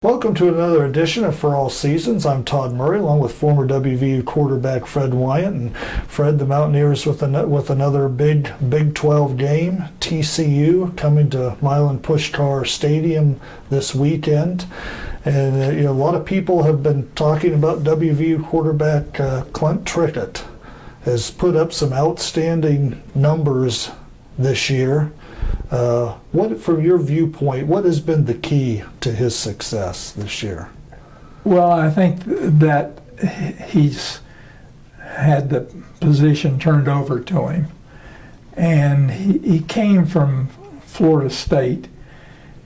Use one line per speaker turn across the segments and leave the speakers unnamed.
Welcome to another edition of For All Seasons. I'm Todd Murray, along with former WVU quarterback Fred Wyant. And Fred, the Mountaineers with another Big 12 game. TCU coming to Milan Puskar Stadium this weekend. And a lot of people have been talking about WVU quarterback Clint Trickett has put up some outstanding numbers this year. What, from your viewpoint, what has been the key to his success this year?
Well, I think that he's had the position turned over to him. And he came from Florida State,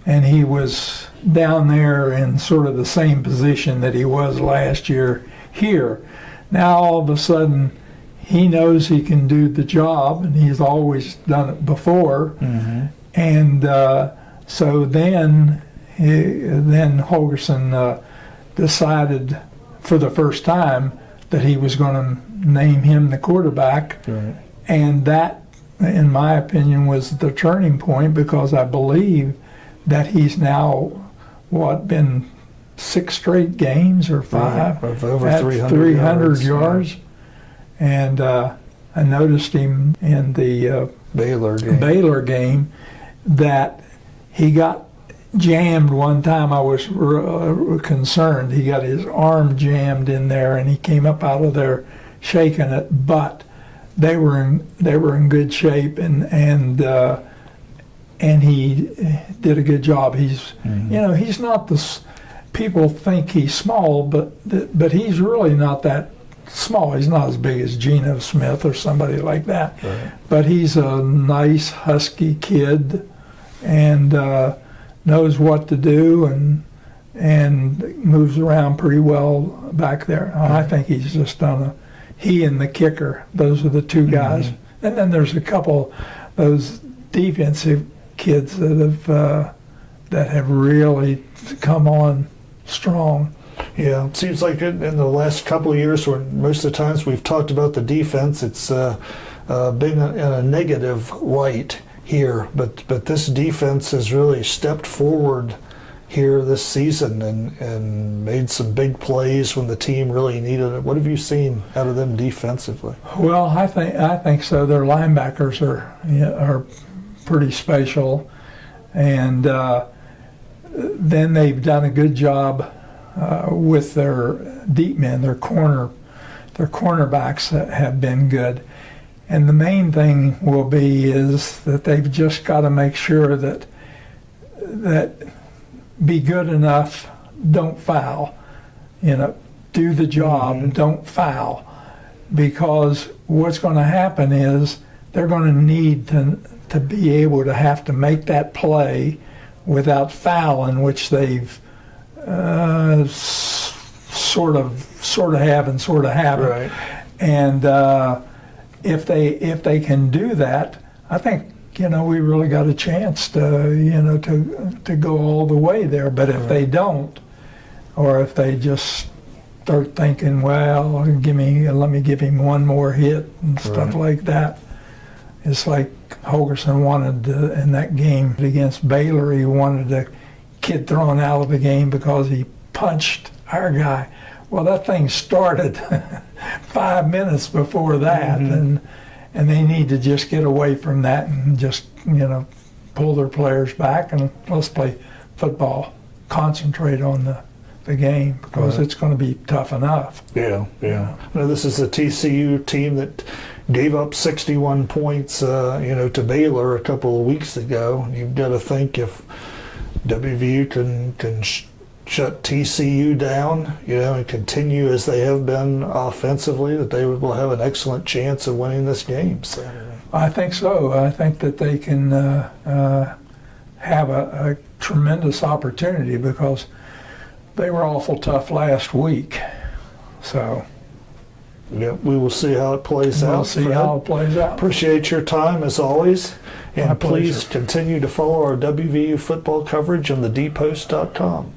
and he was down there in sort of the same position that he was last year here. Now, all of a sudden, he knows he can do the job, and he's always done it before. Mm-hmm. And so then Holgorsen decided for the first time that he was going to name him the quarterback. Right. And that, in my opinion, was the turning point, because I believe that he's now, been 6 straight games or 5
of over
at 300 yards.
Yeah.
And I noticed him in the Baylor game that he got jammed one time. I was concerned. He got his arm jammed in there, and he came up out of there shaking it. But they were in good shape, and he did a good job. He's he's not the people think he's small, but he's really not that small. He's not as big as Geno Smith or somebody like that. Right. But he's a nice, husky kid, and knows what to do, and moves around pretty well back there. Right. I think he's just done he and the kicker, those are the two guys. Mm-hmm. And then there's a couple those defensive kids that have really come on strong.
Yeah, it seems like in the last couple of years, when most of the times we've talked about the defense, it's been in a negative light here. But this defense has really stepped forward here this season and made some big plays when the team really needed it. What have you seen out of them defensively?
Well, I think so. Their linebackers are pretty special, and then they've done a good job with their deep men. Their cornerbacks have been good. And the main thing will be is that they've just got to make sure that be good enough, don't foul. Do the job, mm-hmm. Don't foul. Because what's going to happen is they're going to need to be able to have to make that play without fouling, which they've sort of have and sort of haven't. Right. And if they can do that, I think we really got a chance to go all the way there. But if they don't, or if they just start thinking, well, let me give him one more hit and stuff like that, it's like Holgorsen wanted in that game against Baylor. He wanted a kid thrown out of the game because he punched our guy. Well, that thing started 5 minutes before that, mm-hmm. and they need to just get away from that and just pull their players back and let's play football. Concentrate on the game, because it's going to be tough enough.
Yeah. Now, this is a TCU team that gave up 61 points, to Baylor a couple of weeks ago. You've got to think if WVU can shut TCU down, and continue as they have been offensively, that they will have an excellent chance of winning this game Saturday.
I think so. I think that they can have a tremendous opportunity, because they were awful tough last week. So.
Yeah, we will see how it plays out.
We'll see how it plays out.
Appreciate your time as always. And
My
please
pleasure.
continue to follow our WVU football coverage on thedpost.com.